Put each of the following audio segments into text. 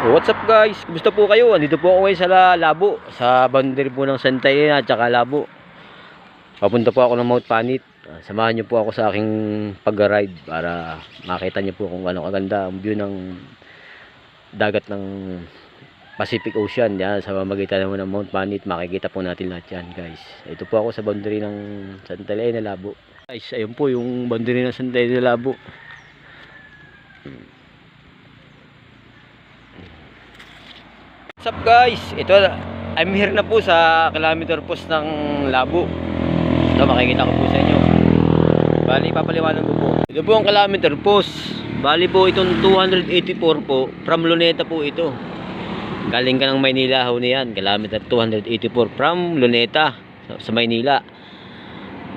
What's up guys? Kumusta po kayo? Andito po ako ngayon sa Labo, sa boundary po ng Santa Elena at saka Labo. Papunta po ako ng Mount Panit. Samahan niyo po ako sa aking pag-ride para makita niyo po kung ano kaganda ang view ng dagat ng Pacific Ocean. Yan, sa pamamagitan naman ng Mount Panit, makikita po natin lahat yan guys. Ito po ako sa boundary ng Santa Elena, Labo. Guys, ayun po yung boundary ng Santa Elena, Labo. What's up guys? Ito, I'm here na po sa kilometer post ng Labo. Ito, makikita ko po sa inyo. Bali, papaliwanag ko po. Ito po ang kilometer post. Bali po itong 284 po. From Luneta po ito. Galing ka ng Maynila, ho na yan. Kilometer 284 from Luneta sa Maynila.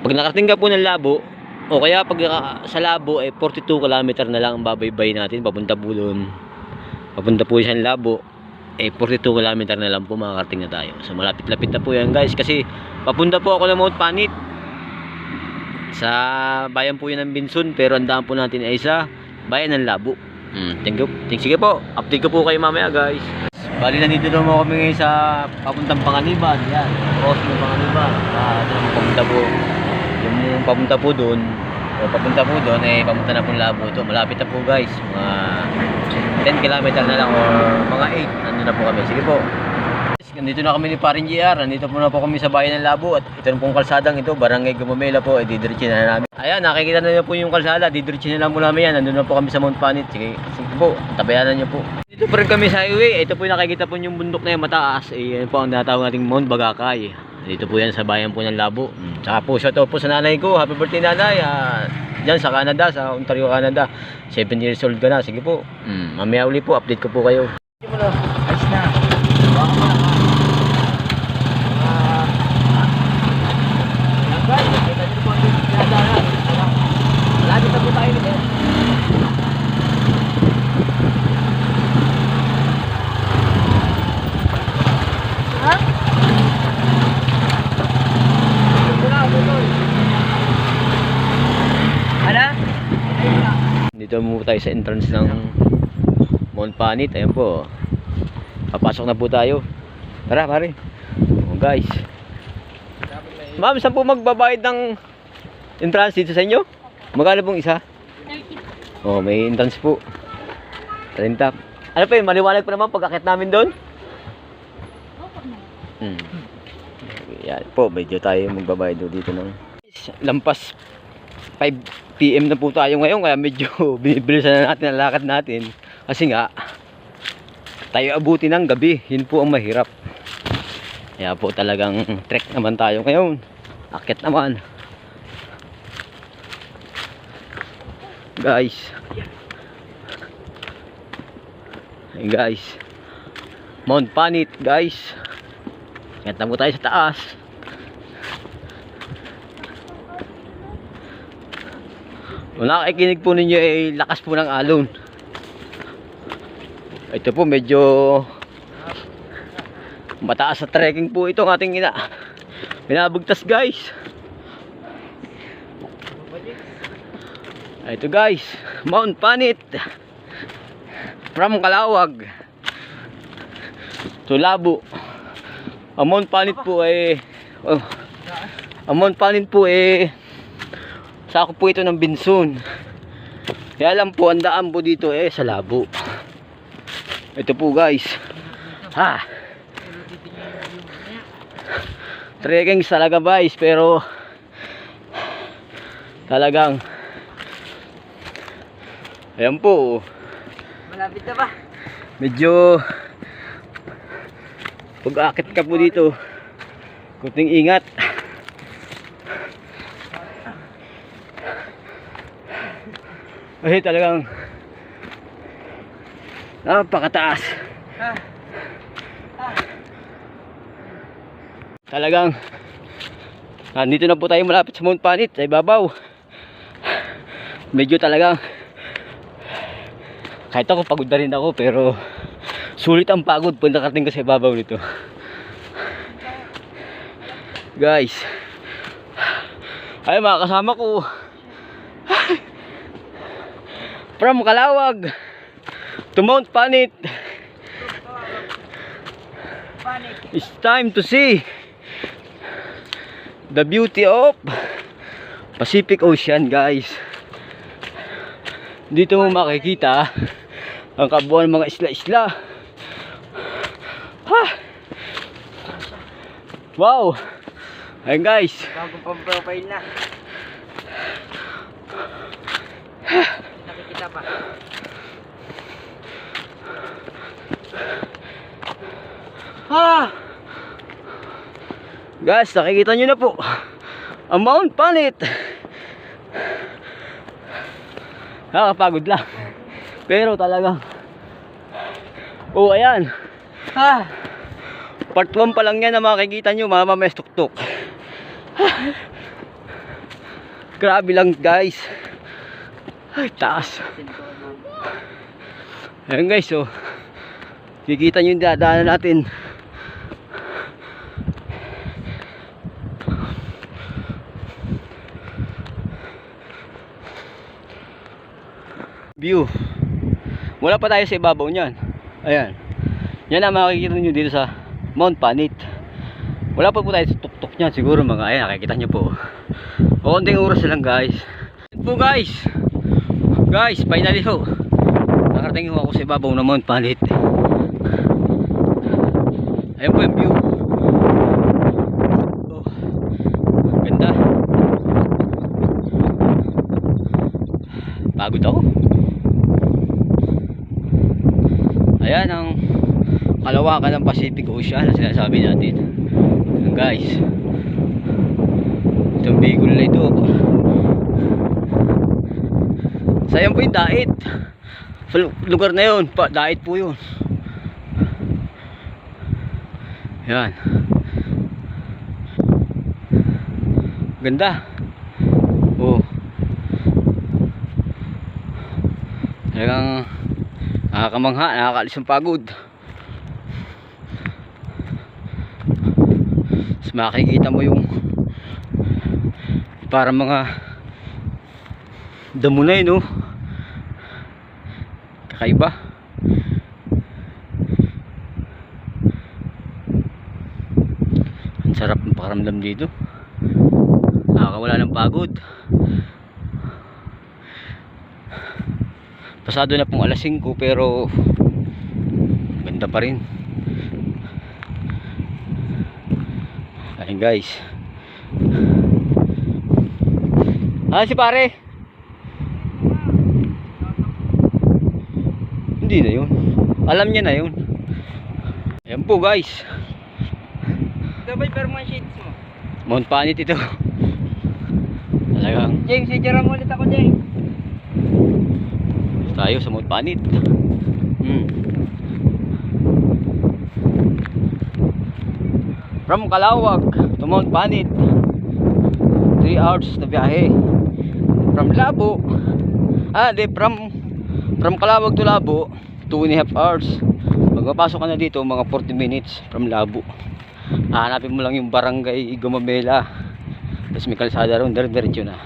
Pag nakarating ka po ng Labo, o kaya pag sa Labo ay 42 kilometer na lang ang babaybay natin. Papunta po doon. Papunta po siya ng Labo. 42 km na lang po makakarating na tayo. So malapit-lapit na po yan guys. Kasi papunta po ako ng Mount Panit. Sa bayan po yan ng Binsun. Pero ang daan po natin ay sa bayan ng Labo. Thank you. Sige po. Update ko po kayo mamaya guys. Bali nandito naman kami ngayon sa papuntang Panganiban. Yan. Crossing ng Panganiban. Papunta po. Yung papunta po doon. O papunta po doon eh papunta na po Labo ito. Malapit na po guys. Mga 10 km na lang or mga 8. Nandun na po kami. Sige po. Nandito na kami ni Parin GR. Nandito po na po kami sa bayan ng Labo. At ito na pong kalsadang ito. Barangay Gumamela po. Didiretsin na namin. Ayan, nakikita na po yung kalsada. Didiretsin na lang po namin yan. Nandun na po kami sa Mount Panit. Sige po. Tabayanan nyo po. Dito po rin kami sa highway. Ito po yung nakikita po yung bundok na yung mataas. Yan po ang natawag nating Mount Bagakay. Dito po yan sa bayan po ng Labo. Tsaka po shoutout po sa nanay ko. Happy birthday nanay. Diyan sa Canada, sa Ontario, Canada. 7 years old ka na. Sige po. Mamaya uli po, update ko po kayo. Ayos na. Malapit na po tayo nito. Ha? Dito mo tayo sa entrance ng Mount Panit. Ayan po. Papasok na po tayo. Tara pare. Guys. Ma'am, saan po magbabayad ng entrance dito sa inyo? Magkano pong isa? 30. May entrance po. 30. Ano pa yun? Maliwanag pa naman pagkakit namin doon? Yan po. Medyo tayo magbabayad dito ng lampas 5 PM na po tayo ngayon. Kaya medyo binibilisan na natin ang lakad natin. Kasi nga tayo abuti ng gabi. Yun po ang mahirap. Kaya po talagang trek naman tayo ngayon. Akit naman. Guys. Hey guys. Mount Panit guys. Akit na po tayo sa taas. Kung nakikinig po ninyo ay lakas po ng alon. Ito po medyo mataas sa trekking po itong ating binabagtas guys. Ito guys, Mount Panit from Calawag to Labo. Ang Mount Panit po ay sakop po ito ng Binsun. Kaya lang po ang daan po dito sa Labo. Ito po guys. Trekking talaga guys, pero talagang ayan po. Malapit na ba? Medyo pag-akit ka po dito, kunting ingat. Ay talagang napakataas. Talagang nandito na po tayo malapit sa Mount Panit, sa ibabaw. Medyo talagang kahit ako pagod na rin ako, pero sulit ang pagod pag nakarating ka sa ibabaw nito. Guys, ay mga kasama ko from Calawag to Mount Panit. Panik. It's time to see the beauty of Pacific Ocean, guys. Dito mo makikita ang kabuuan ng mga isla-isla. Ha! Wow! Ayun, guys. Bagong pang-profile na. Nakikita pa. Ha! Guys, nakikita nyo na po ang Mount Panit. Nakakapagod lang. Pero talagang ayan. Ha! Part 1 pa lang yan na makikita nyo, mamames tuktok. Grabe lang, guys. Ay, taas. Ayan, guys, oh. Kikita nyo yung dadaanan natin. View. Wala pa tayo sa ibabaw niyan. Ayan. Yan ang makikita nyo dito sa Mount Panit. Wala pa po tayo sa tuktok niyan. Siguro mga, ayan, nakikita nyo po. O konting oras lang, guys. Ayan po, guys. Guys, finally ho. Nakarating ho ako sa ibabaw ng Mount Panit. Ayan po yung view. Oh, ganda. Pagod ako. Ayan ang kalawakan ng Pacific Ocean na sinasabi natin. Ayan, guys. Itong Bicol na ito. Sayang po yung dait. Sa lugar na yun, dait po yun. Ayan. Ganda. Oh. Talagang nakakamangha, nakakaalis ang pagod. Mas makikita mo yung para mga damo na yun, oh. Kakaiba. Ang sarap ng pakaramdam dito. Nakakawala ng pagod. Pasado na pong alas 5 pero ganda pa rin. Ayun, guys. Si pare. Hindi na yun. Alam niya na yun. Ayan po, guys. Double permanent sheets mo. Mount Panit ito. Talagang James, i-jara mo ulit ako, James. tayo sa Mount Panit. From Calawag to Mount Panit, 3 hours na biyahe. From Labo, from Calawag to Labo, 2.5 hours. Pag mapasok ka na dito, mga 40 minutes from Labo. Hanapin mo lang yung barangay Gumamela, tapos may kalsada ron, diretso na.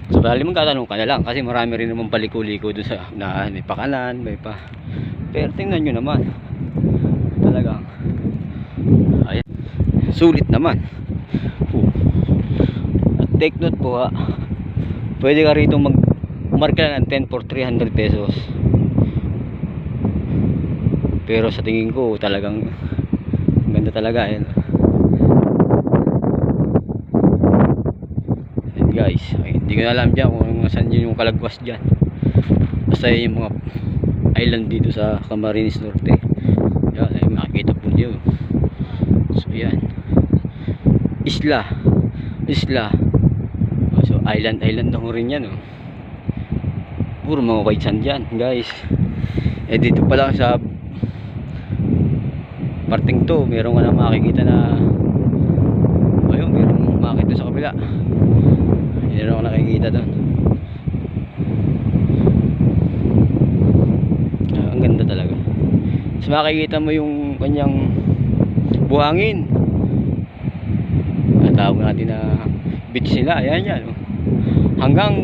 So bali magtatanong ka na lang kasi marami rin naman paliko-liko doon sa na may pakanan, may pa. Pero tingnan nyo naman. Talagang ayan. Sulit naman. At take note po, ha. Pwede ka rito marka ng 10 for 300 pesos. Pero sa tingin ko talagang ganda talaga, ayan. Guys, ay, hindi ko na alam dyan kung saan yun yung kalagwas dyan. Basta yung mga island dito sa Camarines Norte. Yan, ay makikita po nyo. So yan, isla. So island na rin yan, oh. Puro mga white sand dyan, guys. Dito pa lang sa parting to, meron ka na makikita na ayun, meron makikita sa kabila. Hindi na ako nakikita doon. Ang ganda talaga. So makikita mo yung kanyang buhangin. Tawag natin na beach nila. Ayan yan, oh. Hanggang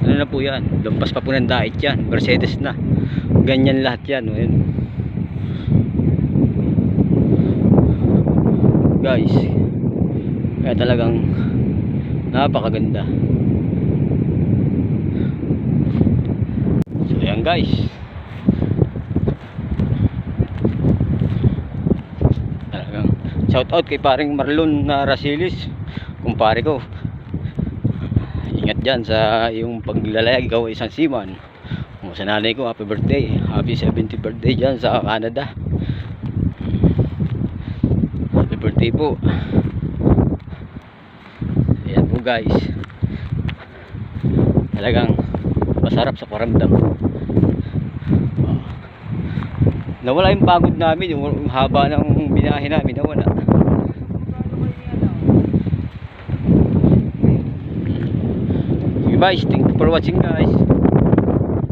ano na po yan, lampas pa po ng dait yan, Mercedes na. Ganyan lahat yan, oh. Ayan. guys. Kaya talagang napakaganda. So ayan guys. Talagang shout out kay paring Marlon na Rasilis, kumpare ko. Ingat dyan sa yung paglalayag, ikaw ay isang seaman. Sa nanay ko, happy birthday, happy 70th birthday dyan sa Canada. Happy birthday po. Ayan po guys, talagang masarap sa paramdam. Nawala yung pagod namin, yung haba ng binahe namin, nawala. Guys, thank you for watching guys.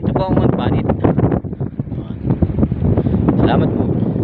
Ito po ang Mount Banit. Salamat po.